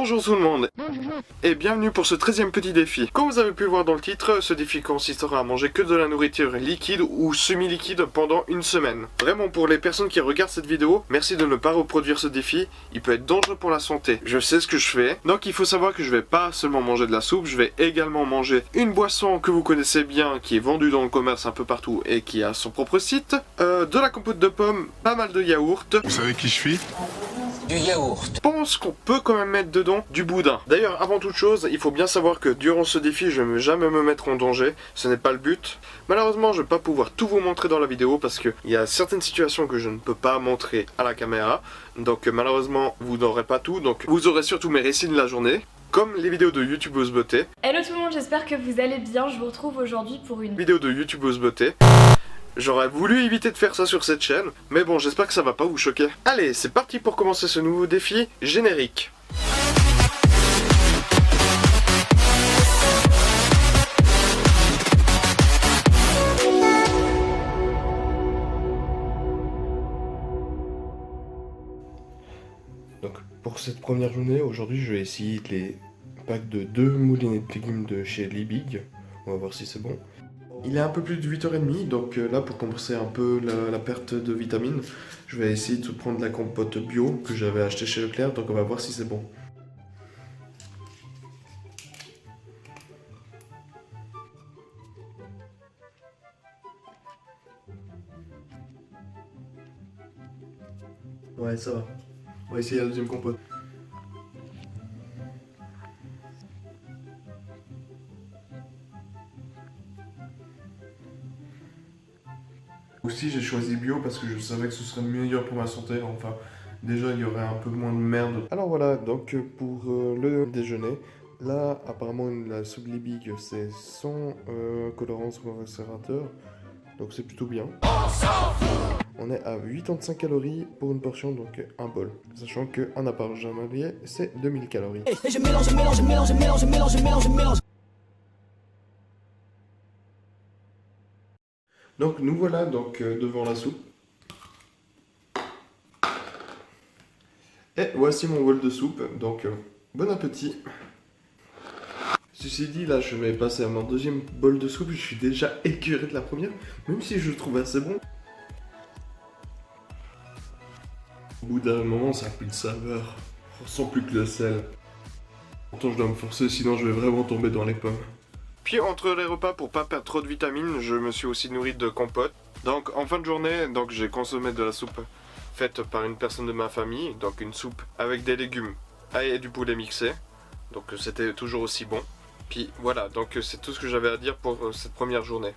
Bonjour tout le monde et bienvenue pour ce 13e petit défi. Comme vous avez pu le voir dans le titre, ce défi consistera à manger que de la nourriture liquide ou semi-liquide pendant une semaine. Vraiment pour les personnes qui regardent cette vidéo, merci de ne pas reproduire ce défi, il peut être dangereux pour la santé. Je sais ce que je fais, donc il faut savoir que je vais pas seulement manger de la soupe, je vais également manger une boisson que vous connaissez bien, qui est vendue dans le commerce un peu partout et qui a son propre site, de la compote de pommes, pas mal de yaourt. Vous savez qui je suis ? Du yaourt. Je pense qu'on peut quand même mettre dedans du boudin. D'ailleurs, avant toute chose, il faut bien savoir que durant ce défi, je ne vais jamais me mettre en danger. Ce n'est pas le but. Malheureusement, je ne vais pas pouvoir tout vous montrer dans la vidéo parce qu'il y a certaines situations que je ne peux pas montrer à la caméra. Donc malheureusement, vous n'aurez pas tout. Donc vous aurez surtout mes récits de la journée, comme les vidéos de YouTubeuse beauté. Hello tout le monde, j'espère que vous allez bien. Je vous retrouve aujourd'hui pour une Vidéo de YouTubeuse beauté. J'aurais voulu éviter de faire ça sur cette chaîne, mais bon, j'espère que ça va pas vous choquer. Allez, c'est parti pour commencer ce nouveau défi, générique. Donc, pour cette première journée, aujourd'hui, je vais essayer les packs de 2 moulinets de légumes de chez Liebig. On va voir si c'est bon. Il est un peu plus de 8h30, donc là pour compenser un peu la perte de vitamines, je vais essayer de prendre la compote bio que j'avais acheté chez Leclerc, donc on va voir si c'est bon. Ouais, ça va. On va essayer la deuxième compote. Aussi j'ai choisi bio parce que je savais que ce serait meilleur pour ma santé, enfin déjà il y aurait un peu moins de merde. Alors voilà, donc pour le déjeuner, là apparemment la soupe Liebig c'est sans colorant, sans macérateur, donc c'est plutôt bien. On est à 85 calories pour une portion, donc un bol, sachant qu'un appart journalier c'est 2000 calories. Et je mélange. Donc nous voilà donc devant la soupe. Et voici mon bol de soupe, donc bon appétit. Ceci dit, là je vais passer à mon deuxième bol de soupe, je suis déjà écœuré de la première, même si je le trouve assez bon. Au bout d'un moment ça n'a plus de saveur, on sent plus que le sel. Pourtant je dois me forcer sinon je vais vraiment tomber dans les pommes. Puis entre les repas, pour pas perdre trop de vitamines, je me suis aussi nourri de compote. Donc en fin de journée, j'ai consommé de la soupe faite par une personne de ma famille, donc une soupe avec des légumes et du poulet mixé. Donc c'était toujours aussi bon. Puis voilà, donc c'est tout ce que j'avais à dire pour cette première journée.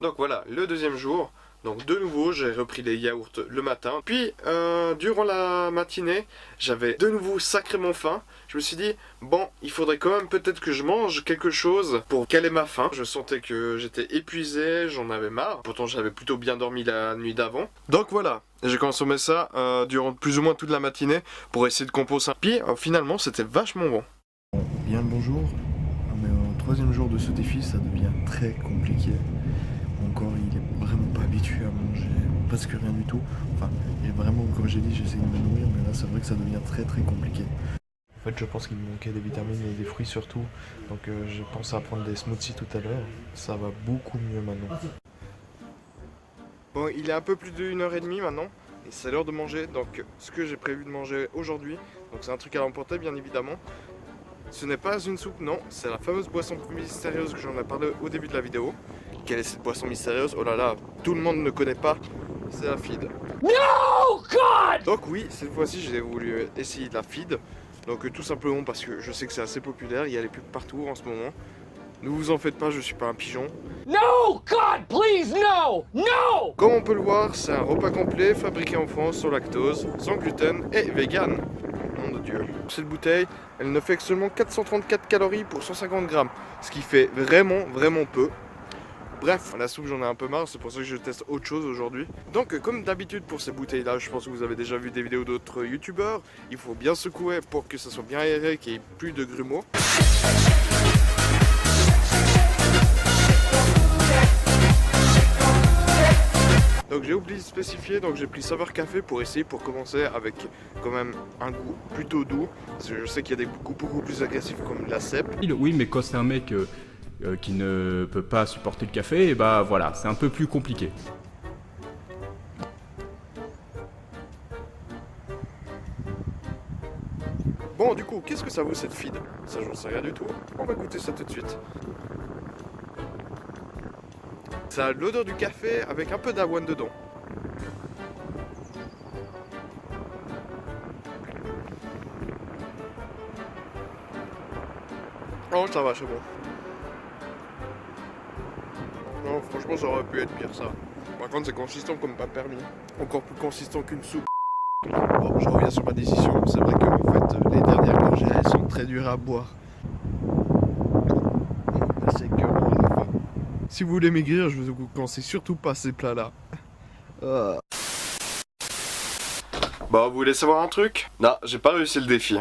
Donc voilà, le deuxième jour. Donc de nouveau, j'ai repris les yaourts le matin. Puis, durant la matinée, j'avais de nouveau sacrément faim. Je me suis dit, bon, il faudrait quand même peut-être que je mange quelque chose pour caler ma faim. Je sentais que j'étais épuisé, j'en avais marre. Pourtant, j'avais plutôt bien dormi la nuit d'avant. Donc voilà, j'ai consommé ça durant plus ou moins toute la matinée pour essayer de composer. Puis, finalement, c'était vachement bon. Bien le bonjour, on est au 3e jour de ce défi, ça devient très compliqué. Mon corps il est vraiment pas habitué à manger presque rien du tout. Enfin, et vraiment, comme j'ai dit, j'essaie de me nourrir, mais là c'est vrai que ça devient très compliqué. En fait, je pense qu'il me manquait des vitamines et des fruits surtout. Donc je pense à prendre des smoothies tout à l'heure. Ça va beaucoup mieux maintenant. Bon, il est un peu plus de 1h30 maintenant. Et c'est l'heure de manger. Donc ce que j'ai prévu de manger aujourd'hui, donc c'est un truc à l'emporter bien évidemment. Ce n'est pas une soupe, non, c'est la fameuse boisson mystérieuse que j'en ai parlé au début de la vidéo. Quelle est cette boisson mystérieuse? Oh là là, tout le monde ne connaît pas, c'est la feed. No God. Donc oui, cette fois-ci j'ai voulu essayer de la feed. Donc tout simplement parce que je sais que c'est assez populaire, il y a les pubs partout en ce moment. Ne vous en faites pas, je suis pas un pigeon. No God, please, no, no. Comme on peut le voir, c'est un repas complet fabriqué en France sans lactose, sans gluten et vegan. Nom de Dieu. Cette bouteille, elle ne fait que seulement 434 calories pour 150 grammes, ce qui fait vraiment peu. Bref, la soupe j'en ai un peu marre, c'est pour ça que je teste autre chose aujourd'hui. Donc comme d'habitude pour ces bouteilles là, je pense que vous avez déjà vu des vidéos d'autres youtubeurs. Il faut bien secouer pour que ça soit bien aéré, qu'il n'y ait plus de grumeaux. Donc j'ai oublié de spécifier, donc j'ai pris saveur café pour essayer, pour commencer avec quand même un goût plutôt doux. Parce que je sais qu'il y a des goûts beaucoup plus agressifs comme la cèpe. Oui, mais quand c'est un mec qui ne peut pas supporter le café, et bah voilà, c'est un peu plus compliqué. Bon, du coup, qu'est-ce que ça vaut cette feed? Ça, j'en sais rien du tout. On va goûter ça tout de suite. Ça a l'odeur du café avec un peu d'avoine dedans. Oh, ça va, c'est bon. Non, franchement, ça aurait pu être pire, ça. Par contre, c'est consistant comme pas permis. Encore plus consistant qu'une soupe. Bon, je reviens sur ma décision. C'est vrai que en fait, les dernières gorgées, elles sont très dures à boire. C'est que bon à la fin. Si vous voulez maigrir, je vous conseille surtout pas ces plats-là. Bon, vous voulez savoir un truc? Non, j'ai pas réussi le défi.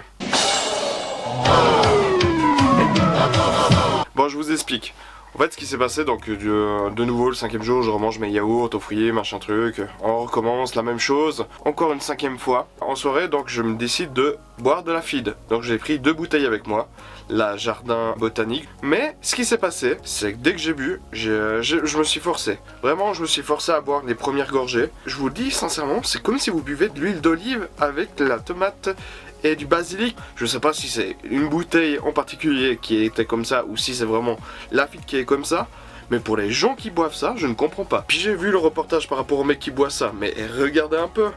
Bon, je vous explique. En fait, ce qui s'est passé, donc de nouveau le 5e jour, je remange mes yaourts au fruits, machin truc. On recommence la même chose, encore une 5e fois. En soirée, donc je me décide de boire de la feed. Donc j'ai pris 2 bouteilles avec moi, la Jardin Botanique. Mais ce qui s'est passé, c'est que dès que j'ai bu, je me suis forcé. Vraiment, je me suis forcé à boire les premières gorgées. Je vous le dis sincèrement, c'est comme si vous buvez de l'huile d'olive avec de la tomate et du basilic. Je sais pas si c'est une bouteille en particulier qui était comme ça ou si c'est vraiment la feed qui est comme ça, mais pour les gens qui boivent ça, je ne comprends pas. Puis j'ai vu le reportage par rapport au mec qui boit ça, mais regardez un peu.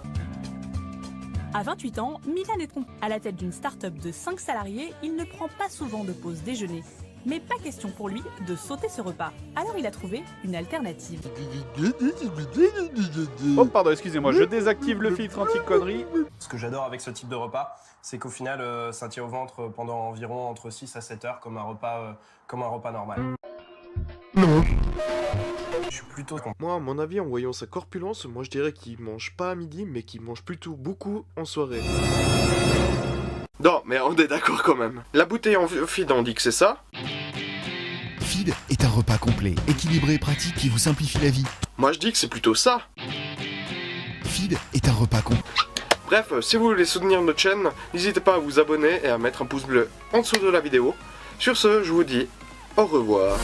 À 28 ans, Milan est à la tête d'une start-up de 5 salariés, il ne prend pas souvent de pause déjeuner. Mais pas question pour lui de sauter ce repas. Alors il a trouvé une alternative. Oh pardon, excusez-moi, je désactive le filtre anti-connerie. Ce que j'adore avec ce type de repas, c'est qu'au final, ça tient au ventre pendant environ entre 6 à 7 heures comme un repas normal. Non. Je suis plutôt... Moi, à mon avis, en voyant sa corpulence, moi je dirais qu'il mange pas à midi, mais qu'il mange plutôt beaucoup en soirée. Non, mais on est d'accord quand même. La bouteille en feed, on dit que c'est ça. Feed est un repas complet, équilibré et pratique qui vous simplifie la vie. Moi je dis que c'est plutôt ça. Feed est un repas complet. Bref, si vous voulez soutenir notre chaîne, n'hésitez pas à vous abonner et à mettre un pouce bleu en dessous de la vidéo. Sur ce, je vous dis au revoir.